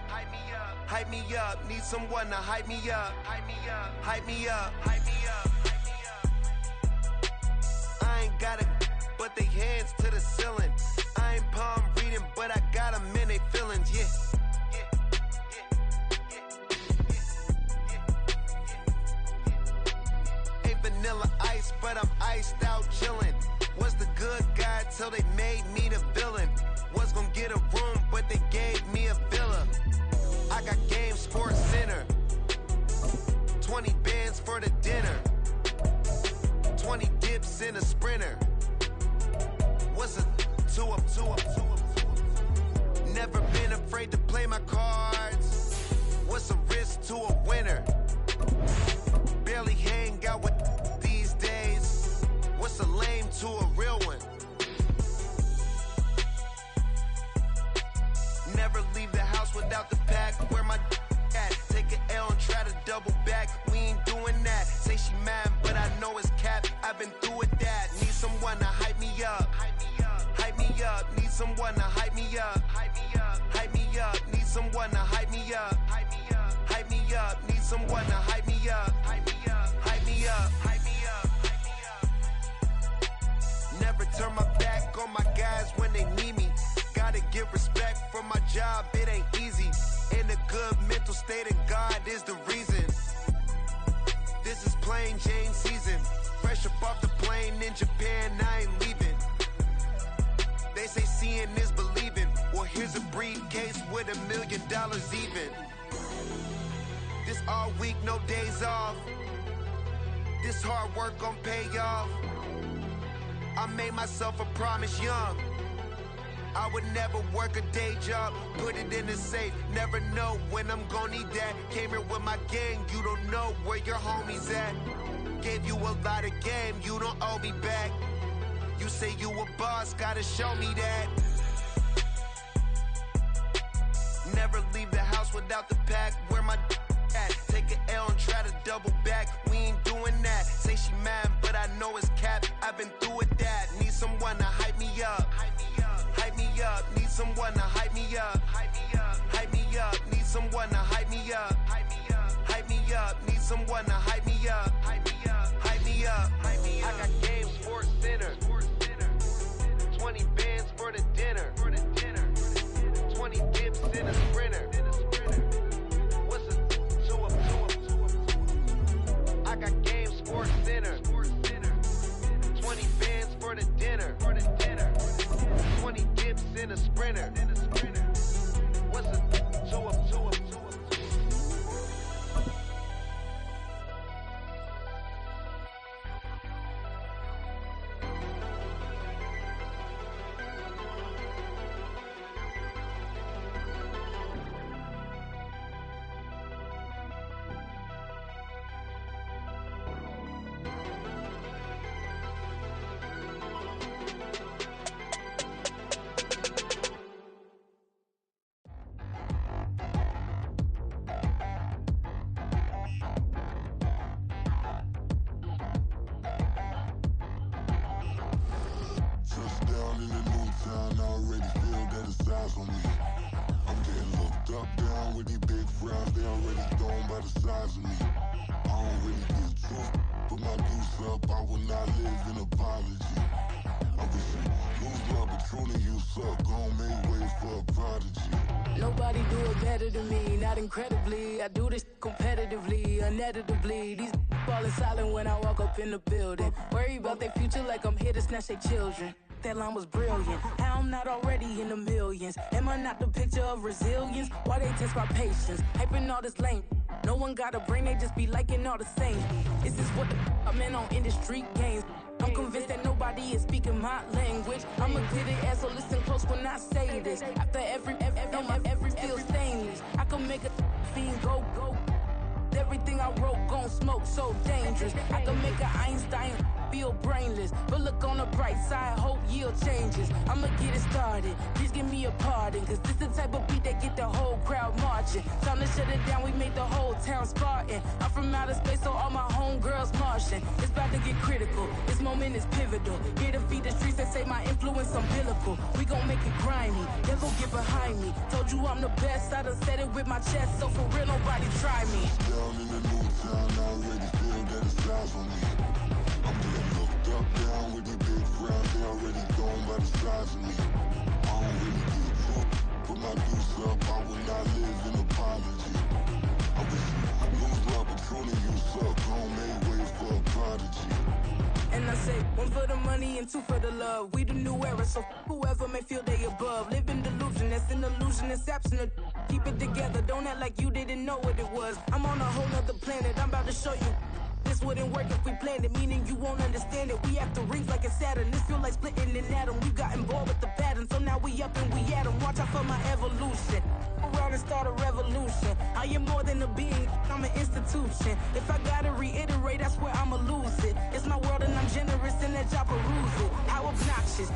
Hype me up. Need someone to hype me up. Hype me up. Hype me up. I ain't got it, but they hands to the ceiling. I ain't palm reading, but I got them in they feelings, yeah. Ain't vanilla ice, but I'm iced out chillin'. Was the good guy till they made me the villain. Was gonna get a room, but they gave me a villa. I got game Sports Center. 20 bands for the dinner. 20 dips in a Sprinter. What's a two up? Never been afraid to play my cards. What's a risk to a winner? Barely hang out with these days. What's a lame to a real one? Never leave the house without the pack. Where my at? Take an L and try to double back. We ain't doing that. Say she mad, but I know it's cap. I've been through with that. Need someone to hype me up. Hype me up. Need someone to hype me up. Hype me up. Need someone to hype me up. Hype me up. Need someone to hype me up. Hype me up. Never turn get respect from my job, it ain't easy. In a good mental state of God is the reason. This is plain Jane season. Fresh up off the plane in Japan, I ain't leaving. They say seeing is believing. Well, here's a briefcase with $1 million even. This all week, no days off. This hard work gon' pay off. I made myself a promise young. I would never work a day job, put it in the safe. Never know when I'm gon' need that. Came here with my gang, you don't know where your homies at. Gave you a lot of game, you don't owe me back. You say you a boss, gotta show me that. Never leave the house without the pack. Where my at? Take an L and try to double back. We ain't doing that. Say she mad, but I know it's cap. I've been through with that. Need someone to hype me up. Hype me up. Need someone to hype me up. Hype me up. Need someone to hype me up. Hype me up. Need someone to hype me up. Hype me up. I got game Sports Center. 20 bands for the dinner. 20 dips in a sprinter. What's a I got game Sports Center. 20 bands for the dinner. 20 dips in a sprinter. What's a Touchdown in the new town, I already feel that it's eyes on me. I'm getting looked up, down with these big frowns, they already thrown by the size of me. I don't really get truth, put my deuce up, I will not live in apology. I wish you lose love, but truly you suck, gon' make way for a prodigy. Nobody do it better than me, not incredibly. I do this competitively, uneditably. These falling silent when I walk up in the building. Worry about their future like I'm here to snatch their children. That line was brilliant. How I'm not already in the millions? Am I not the picture of resilience? Why they test my patience? Hyping all this lame. No one got a brain, they just be liking all the same. This is what the I'm in on industry games. I'm convinced that nobody is speaking my language. I'm a good ass, so listen close when I say this. After every feel stainless. I can make a fiend go. Everything I wrote gon' smoke, so dangerous. I can make an Einstein feel brainless, but look on the bright side, hope yield changes. I'ma get it started, please give me a pardon, cause this the type of beat that get the whole crowd marching. Time to shut it down, we made the whole town Spartan. I'm from outer space, so all my homegirls Martian. It's about to get critical, this moment is pivotal. Here to feed the streets that say my influence umbilical. We gon' make it grimy, never get behind me. Told you I'm the best, I done said it with my chest, so for real nobody try me. Down in the new town, I already feel that it's eyes on me. I'm getting looked up, down with these big frowns, they already thrown by the size of me. I don't really get truth, put my deuce up, I will not live in apology. I wish you lose love, but truly you suck, gon' make way for a prodigy. And I say, one for the money and two for the love. We the new era, so whoever may feel they above. Live in delusion, that's an illusion, it's absent. Keep it together, don't act like you didn't know what it was. I'm on a whole nother planet, I'm about to show you. This wouldn't work if we planned it, meaning you won't understand it. We have to rings like it's Saturn. This feel like splitting an atom. We got involved with the pattern, so now we up and we at 'em. Watch out for my evolution. Around and start a revolution. I am more than a being, I'm an institution. If I gotta reiterate, that's where I'ma lose it. It's my world and I'm generous, and that y'all peruse it. How obnoxious.